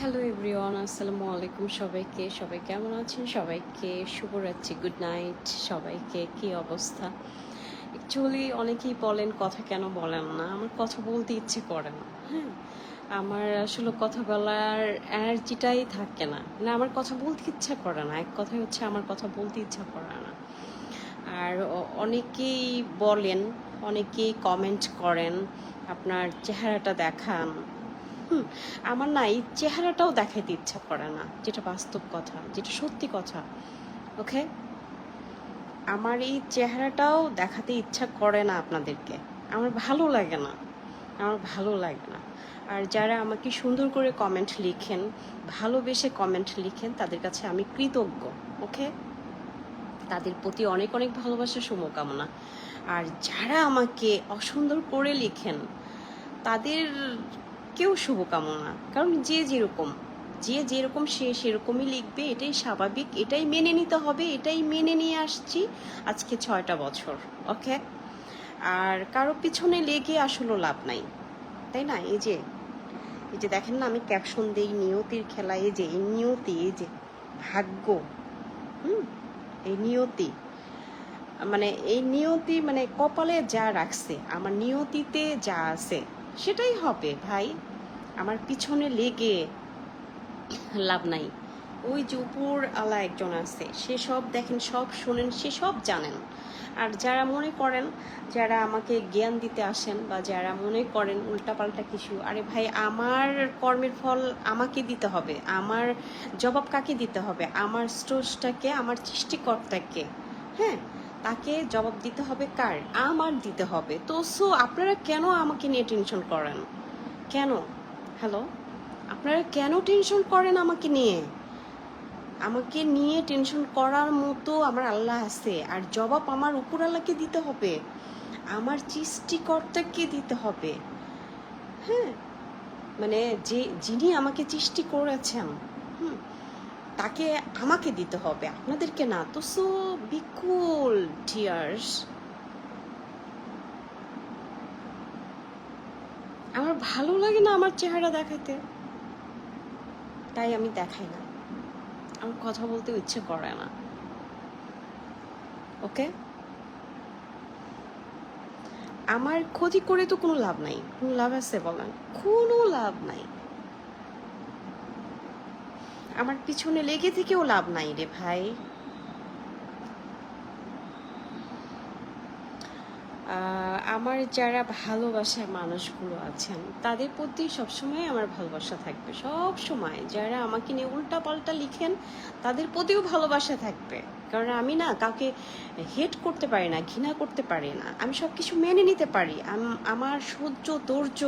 Hello everyone, আসসালামু আলাইকুম। সবাইকে কেমন আছেন? সবাইকে শুভরাত্রি, গুড নাইট। সবাইকে কি অবস্থা? অ্যাকচুয়ালি অনেকেই বলেন কথা কেন বলেন না, আমার কথা বলতে ইচ্ছে করে না। হ্যাঁ, আমার আসলে কথা বলার এনার্জিটাই থাকে না, না আমার কথা বলতে ইচ্ছা করে না। এক কথাই হচ্ছে আমার কথা বলতে ইচ্ছা করে না। আর অনেকেই বলেন, অনেকেই কমেন্ট করেন আপনার চেহারাটা দেখান। আমার না এই চেহারাটাও দেখাইতে ইচ্ছা করে না, যেটা বাস্তব কথা, যেটা সত্যি কথা। ওকে, আমার এই চেহারাটাও দেখাতে ইচ্ছা করে না আপনাদেরকে। আমার ভালো লাগে না, আমার ভালো লাগে না। আর যারা আমাকে সুন্দর করে কমেন্ট লিখেন, ভালোবেসে কমেন্ট লিখেন, তাদের কাছে আমি কৃতজ্ঞ। ওকে, তাদের প্রতি অনেক অনেক ভালোবাসা, শুভকামনা। আর যারা আমাকে অসুন্দর করে লিখেন, তাদের কেউ শুভকামনা। কারণ যে যেরকম সে সেরকমই লিখবে, এটাই স্বাভাবিক, এটাই মেনে নিতে হবে, এটাই মেনে নিয়ে আসছি আজকে 6টা বছর। ওকে, আর কারো পিছনে লেগে আসলে লাভ নাই, তাই না? এই যে দেখেন না, আমি ক্যাপশন দেই নিয়তির খেলা। এই যে এই নিয়তি, এই যে ভাগ্য, এই নিয়তি, মানে এই নিয়তি, মানে কপালে যা রাখছে, আমার নিয়তিতে যা আছে সেটাই হবে ভাই। আমার পিছনে লেগে লাভ নাই। ওই যে উপর আলা একজন আছে, সে সব দেখেন, সব শোনেন, সে সব জানেন। আর যারা মনে করেন, যারা আমাকে জ্ঞান দিতে আসেন, বা যারা মনে করেন উল্টাপাল্টা কিছু, আরে ভাই, আমার কর্মের ফল আমাকে দিতে হবে। আমার জবাব কাকে দিতে হবে? আমার স্রষ্টাকে, আমার সৃষ্টিকর্তাকে। হ্যাঁ, তাকে জবাব দিতে হবে। কার? আমার দিতে হবে। তো আপনারা কেন আমাকে নিয়ে টেনশন করেন? কেন? হ্যালো, আপনারা কেন টেনশন করেন আমাকে নিয়ে? আমাকে নিয়ে টেনশন করার মতো আমার আল্লাহ আছে, আর জবাব আমার উপর আল্লাহকে দিতে হবে, আমার সৃষ্টিকর্তাকে দিতে হবে। হ্যাঁ, মানে যিনি আমাকে সৃষ্টি করেছেন, তাকে আমাকে দিতে হবে, আপনাদেরকে না। তো বিকুল ডিয়ার্স, আমার ভালো লাগে না আমার চেহারা দেখাইতে, তাই আমি দেখাই না। আমার কথা বলতে ইচ্ছে করে না। ওকে, আমার ক্ষতি করে তো কোনো লাভ নাই। কোনো লাভ আছে বলেন? কোনো লাভ নাই। আমার পিছনে লেগে থেকেও লাভ নাই রে ভাই। আমার যারা ভালোবাসার মানুষগুলো আছেন, তাদের প্রতি সবসময় আমার ভালোবাসা থাকবে, সব সময়। যারা আমাকে নিয়ে উল্টা পাল্টা লিখেন, তাদের প্রতিও ভালোবাসা থাকবে। কারণ আমি না কাউকে হেট করতে পারি না, ঘৃণা করতে পারি না। আমি সব কিছু মেনে নিতে পারি। আমার সহ্য ধৈর্য,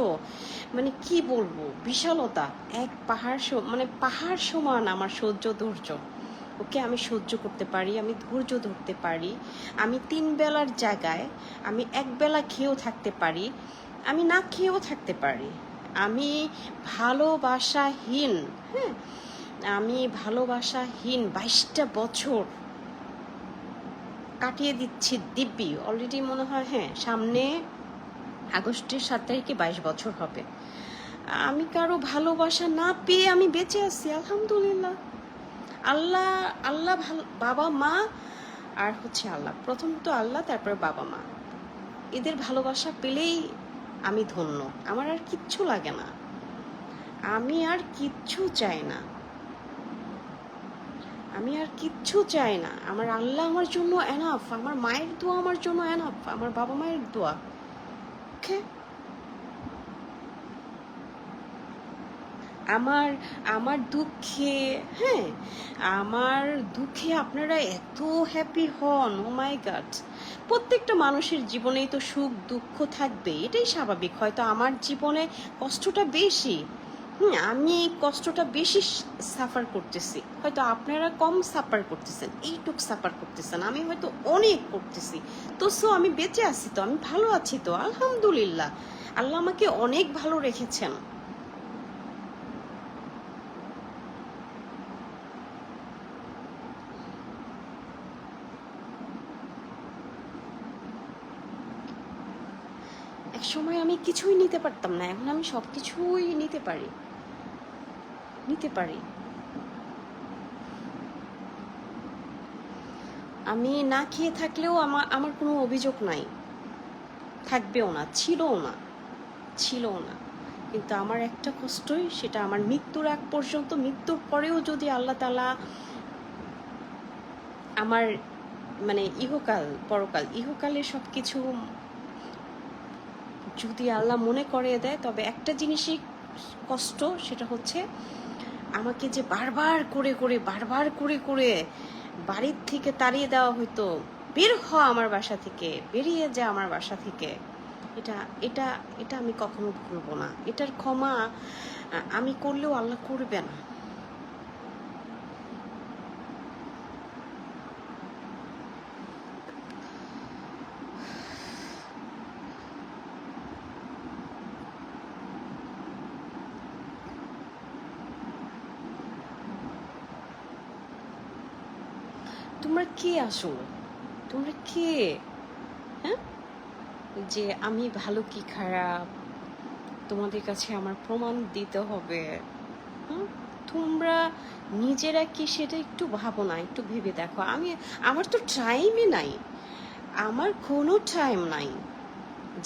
মানে কি বলবো, বিশালতা। এক পাহাড় মানে পাহাড় সমান আমার সহ্য ধৈর্য। ওকে, আমি সহ্য করতে পারি, আমি ধৈর্য ধরতে পারি। আমি 3 বেলার জায়গায় আমি 1 বেলা খেয়েও থাকতে পারি, আমি না খেয়েও থাকতে পারি। আমি ভালোবাসাহীন, হ্যাঁ, আমি ভালোবাসাহীন 22টা বছর কাটিয়ে দিচ্ছি দিব্যি। অলরেডি মনে হয়, হ্যাঁ, সামনে আগস্টের 7 তারিখে 22 বছর হবে। আমি কারো ভালোবাসা না পেয়ে আমি বেঁচে আছি, আলহামদুলিল্লাহ। আল্লাহ, আল্লাহ ভালো, বাবা মা, আর হচ্ছে আল্লাহ, প্রথম তো আল্লাহ, তারপরে বাবা মা, এদের ভালোবাসা পেলেই আমি ধন্য। আমার আর কিচ্ছু লাগে না, আমি আর কিচ্ছু চাই না, আমি আর কিচ্ছু চাই না। আমার আল্লাহ আমার জন্য এনাফ, আমার মায়ের দোয়া আমার জন্য এনাফ, আমার বাবা মায়ের দোয়া। ওকে, আমার আমার দুঃখে, হ্যাঁ, আমার দুঃখে আপনারা এত হ্যাপি হন, ও মাই গড। প্রত্যেকটা মানুষের জীবনেই তো সুখ দুঃখ থাকবে, এটাই স্বাভাবিক। হয়তো আমার জীবনে কষ্টটা বেশি, আমি এই কষ্টটা বেশি সাফার করতেছি, হয়তো আপনারা কম সাফার করতেছেন, এইটুক সাফার করতেছেন, আমি হয়তো অনেক করতেছি। তো আমি বেঁচে আছি, তো আমি ভালো আছি, তো আলহামদুলিল্লাহ। আল্লাহ আমাকে অনেক ভালো রেখেছেন। এক সময় আমি কিছুই নিতে পারতাম না, এখন আমি সব কিছুই নিতে পারি। নিতে পারি। আমি না খেয়ে থাকলেও আমার কোনো অভিযোগ নাই, থাকবেও না, ছিলও না। কিন্তু আমার একটা কষ্টই, সেটা আমার মৃত্যুর আগ পর্যন্ত, মৃত্যুর পরেও যদি আল্লাহ তাআলা আমার মানে ইহকাল পরকাল, ইহকালের সব কিছু যদি আল্লাহ মনে করিয়ে দেয়, তবে একটা জিনিসই কষ্ট, সেটা হচ্ছে আমাকে যে বারবার করে বাড়ির থেকে তাড়িয়ে দেওয়া হতো, বের হ আমার বাসা থেকে, বেরিয়ে যা আমার বাসা থেকে। এটা এটা এটা আমি কখনো ভুলবো না। এটার ক্ষমা আমি করলেও আল্লাহ করবে না। তোমরা কে আসলে? তোমরা কে? হ্যাঁ, যে আমি ভালো কি খারাপ তোমাদের কাছে আমার প্রমাণ দিতে হবে? হুম? তোমরা নিজেরা কি সেটা একটু ভাবো না, একটু ভেবে দেখো। আমার তো টাইমই নাই, আমার কোনো টাইম নাই।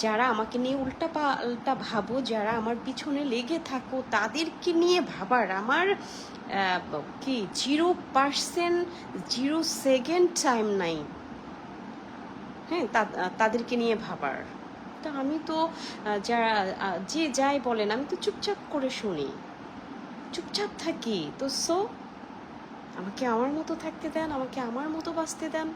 যারা আমাকে নিয়ে উল্টা পাল্টা ভাবো, যারা আমার পিছনে লেগে থাকো, তাদেরকে নিয়ে ভাবার আমার কি 0%, 0 সেকেন্ড টাইম নাই। হ্যাঁ, তাদেরকে নিয়ে ভাবার। তো আমি তো যারা যে যাই বলেন, আমি তো চুপচাপ করে শুনি, চুপচাপ থাকি। তো আমাকে আমার মতো থাকতে দেন, আমাকে আমার মতো বাঁচতে দেন।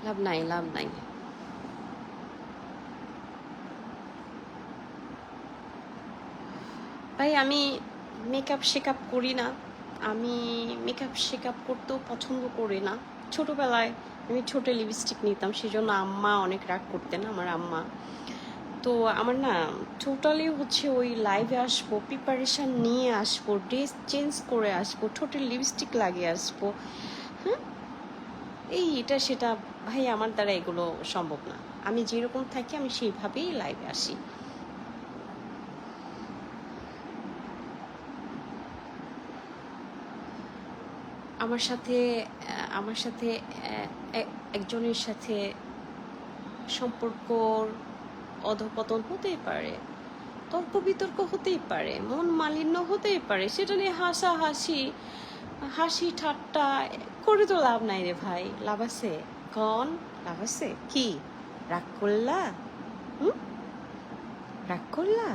লাভ নাই, লাভ নাই। ভাই আমি মেকআপ করি না। আমি মেকআপ করতেও পছন্দ করি না। ছোটবেলায় আমি ছোট লিপস্টিক নিতাম, সেজন্য আম্মা অনেক রাগ করতেন, আমার আম্মা। তো আমার না টোটালি হচ্ছে ওই লাইভে আসবো, প্রিপারেশন নিয়ে আসবো, ড্রেস চেঞ্জ করে আসবো, ঠোঁটে লিপস্টিক লাগিয়ে আসবো, হ্যাঁ, এই এটা সেটা, ভাই আমার দ্বারা এগুলো সম্ভব না। আমি যেরকম থাকি আমি সেইভাবেই লাইভে আসি। আমার সাথে একজনের সাথে সম্পর্কর অধঃপতন হতেই পারে, তর্ক বিতর্ক হতেই পারে, মন মালিন্য হতেই পারে, সেটা নিয়ে হাসি ঠাট্টা করে তো লাভ নাই রে ভাই। লাভ আছে? কন লাভ আছে কি? রাগ করলা? হুম, রাগ করলা?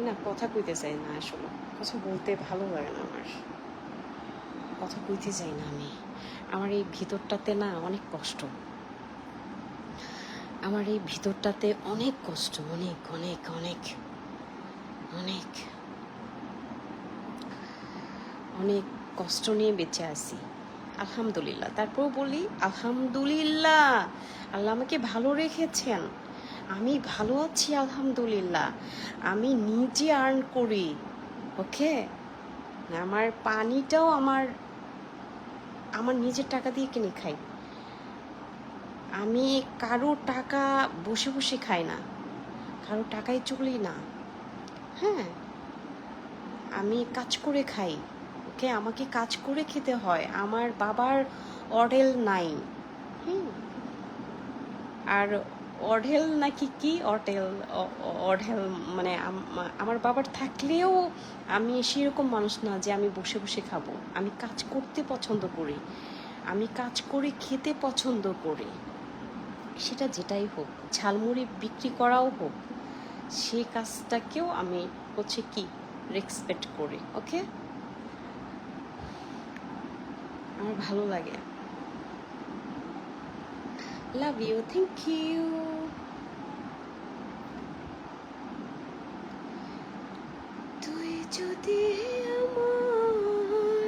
না, কথা কইতে চাই না আসলে, কথা বলতে ভালো লাগে না আমার, কথা কইতে চাই না আমি। আমার এই ভিতরটাতে না অনেক কষ্ট, আমার এই ভিতরটাতে অনেক কষ্ট, অনেক অনেক অনেক অনেক অনেক কষ্ট নিয়ে বেঁচে আছি। আলহামদুলিল্লাহ, তারপর বলি আলহামদুলিল্লাহ, আল্লাহ আমাকে ভালো রেখেছেন, আমি ভালো আছি আলহামদুলিল্লাহ। আমি নিজে আর্ন করি, ওকে, আমার পানিটাও আমার আমার নিজের টাকা দিয়ে কিনে খাই। আমি কারো টাকা বসে বসে খাই না, কারো টাকায় চলি না। হ্যাঁ, আমি কাজ করে খাই, ওকে, আমাকে কাজ করে খেতে হয়। আমার বাবার অডেল নাই। হুম, আর অঢেল নাকি কি অটেল, অঢেল মানে আমার বাবার থাকলেও আমি সেরকম মানুষ না যে আমি বসে বসে খাবো। আমি কাজ করতে পছন্দ করি, আমি কাজ করে খেতে পছন্দ করি। সেটা যেটাই হোক, ঝালমুড়ি বিক্রি করাও হোক, সে কাজটাকেও আমি হচ্ছে কি রেসপেক্ট করি, ওকে। আমার ভালো লাগে। Love you, thank you. তুই যদি আমার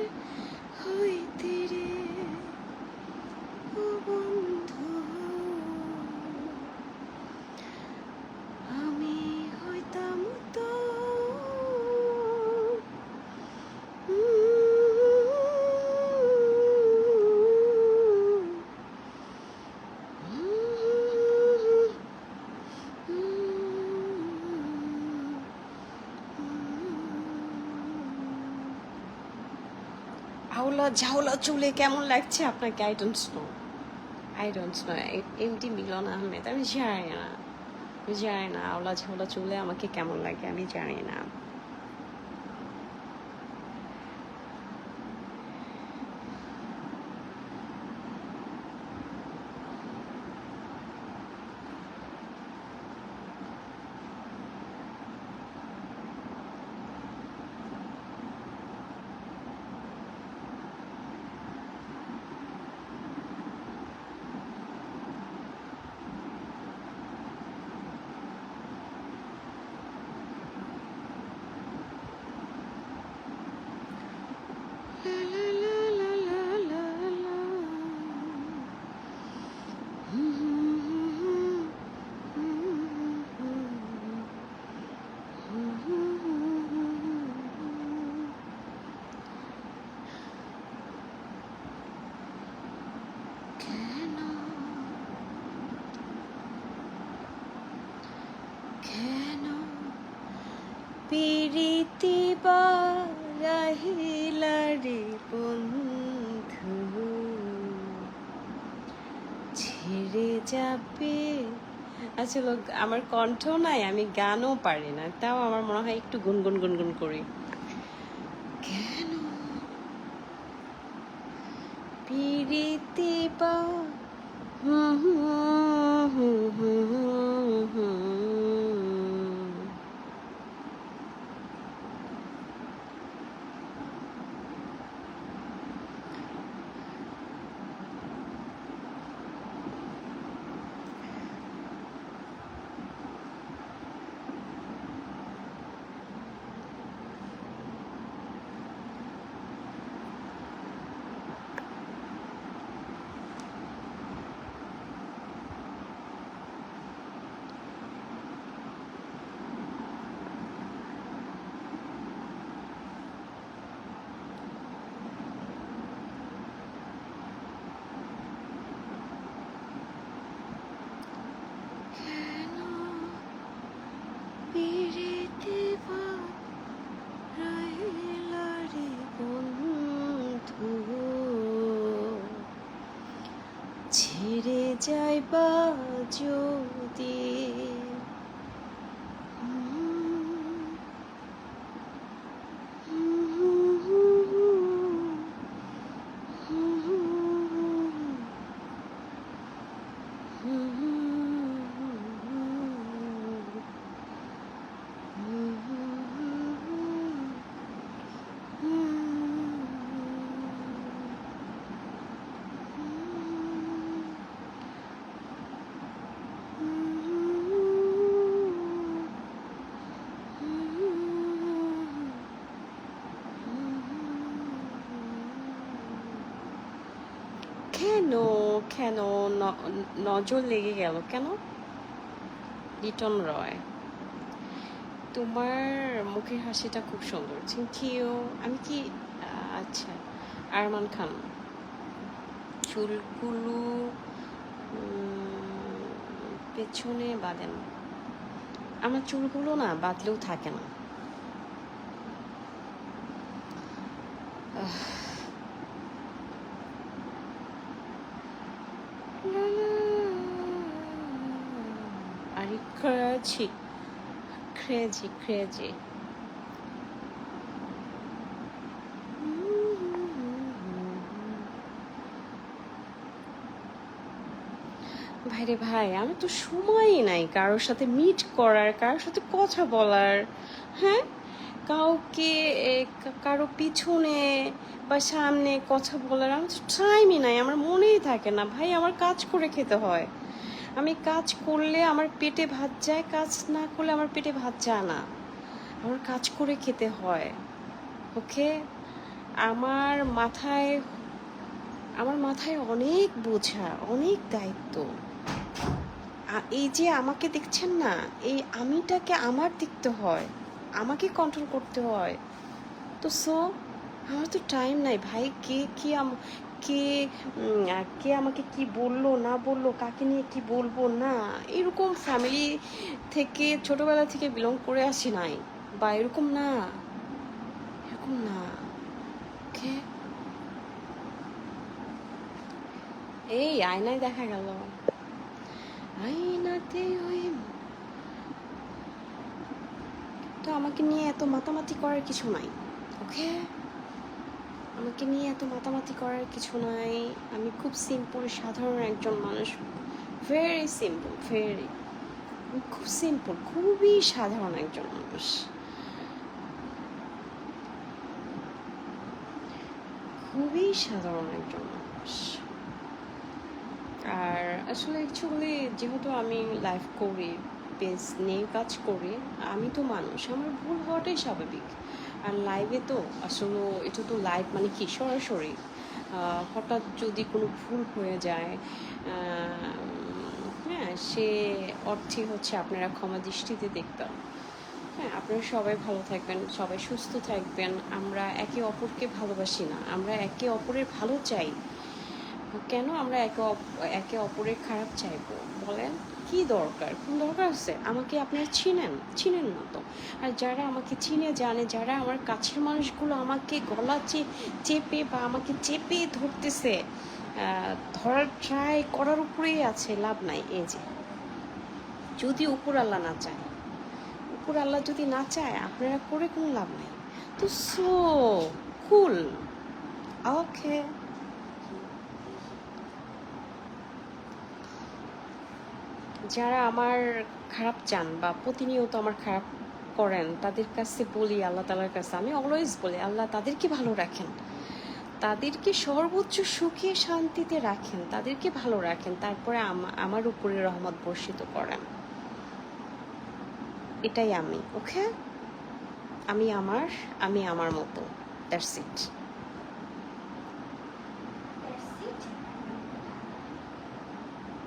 হইতে রে ও বন্ধু, আমি হইতাম তো আওলা ঝাওলা চুলে কেমন লাগছে আপনাকে? I don't know. এমটি মিলন আহমেদ, আমি জানি না, আমি জানি না আওলা ঝাওলা চুলে আমাকে কেমন লাগে, আমি জানি না। কেন কেন পিরিতি বাহিলারে বন্ধু ছেড়ে যাবে? আসলে আমার কণ্ঠ নাই, আমি গানও পারি না, তাও আমার মনে হয় একটু গুনগুন গুনগুন করি। কেন পিরিতি বা হুম হুম হুম হুম হুম। কেন পিরিতি বা রাইলারে বন্ধু ছেড়ে যাইবা যদি? কেন কেন নজর লেগে গেল কেন? লিটন রয়, তোমার মুখের হাসিটা খুব সুন্দর, থ্যাংক ইউ। আমি কি আচ্ছা, আরমান খান, চুলগুলো পেছনে বাঁধেন? আমার চুলগুলো না বাঁধলেও থাকে না। আরে ক্রেজি ক্রেজি ক্রেজি। ভাইরে ভাই, আমি তো সময়ই নাই কারোর সাথে মিট করার, কারোর সাথে কথা বলার। হ্যাঁ, কাউকে কারো পিছনে বা সামনে কথা বলার আমার তো টাইমই নাই, আমার মনেই থাকে না ভাই। আমার কাজ করে খেতে হয়, আমি কাজ করলে আমার পেটে ভাত যায়, কাজ না করলে আমার পেটে ভাত যায় না। আমার কাজ করে খেতে হয়, ওকে? আমার মাথায় আমার মাথায় অনেক বোঝা, অনেক দায়িত্ব। এই যে আমাকে দেখছেন না, এই আমিটাকে আমার দেখতে হয়, আমাকে কন্ট্রোল করতে হয়। তো আমার তো টাইম নাই ভাই। কে কে আমাকে কি বললো না বললো, কাকে নিয়ে কি বলবো না, এরকম ফ্যামিলি থেকে ছোটবেলা থেকে বিলং করে আসি নাই, বা এরকম না, এরকম না, ওকে? এই আয়নায় দেখা গেল, আয়নাতে ওই। তো আমাকে নিয়ে এত মাতামাতি করার কিছু নাই, ওকে? আমাকে নিয়ে এত মাতামাতি করার কিছু নাই। আমি খুব সিম্পল সাধারণ একজন মানুষ, ভেরি সিম্পল, ভেরি, খুব সিম্পল, খুবই সাধারণ একজন মানুষ, খুবই সাধারণ একজন মানুষ। আর আসলে অ্যাকচুয়ালি যেহেতু আমি লাইভ করি, পেজ নিয়ে কাজ করি, আমি তো মানুষ, আমার ভুল হওয়াটাই স্বাভাবিক। আর লাইভে তো আসলে এটা তো লাইভ মানে কি সরাসরি, হঠাৎ যদি কোনো ভুল হয়ে যায়, হ্যাঁ, সে অর্থে হচ্ছে আপনারা ক্ষমা দৃষ্টিতে দেখবেন। হ্যাঁ, আপনারা সবাই ভালো থাকবেন, সবাই সুস্থ থাকবেন। আমরা একে অপরকে ভালোবাসি না, আমরা একে অপরের ভালো চাই। কেন আমরা একে অপরের খারাপ চাইবো বলেন? কি দরকার, কোন দরকার আছে? আমাকে আপনারা চিনেন না তো। আর যারা আমাকে চিনে জানে, যারা আমার কাছের মানুষগুলো আমাকে গলা চেপে বা আমাকে চেপে ধরতেছে, ধরার ট্রাই করার উপরেই আছে, লাভ নাই। এই যে, যদি উপর আল্লাহ না চায়, উপর আল্লাহ যদি না চায়, আপনারা করে কোনো লাভ নাই। তো সো কুল, ওকে। যারা আমার খারাপ চান বা প্রতিনিয়ত আমার খারাপ করেন, তাদের কাছে বলি, আল্লাহ তাআলার কাছে আমি অলওয়েজ বলি, আল্লাহ তাদেরকে ভালো রাখেন, তাদেরকে সর্বোচ্চ সুখে শান্তিতে রাখেন, তাদেরকে ভালো রাখেন, তারপরে আমার উপরে রহমত বর্ষিত করেন। এটাই আমি, ওকে? আমি আমার মতো, দ্যাটস ইট।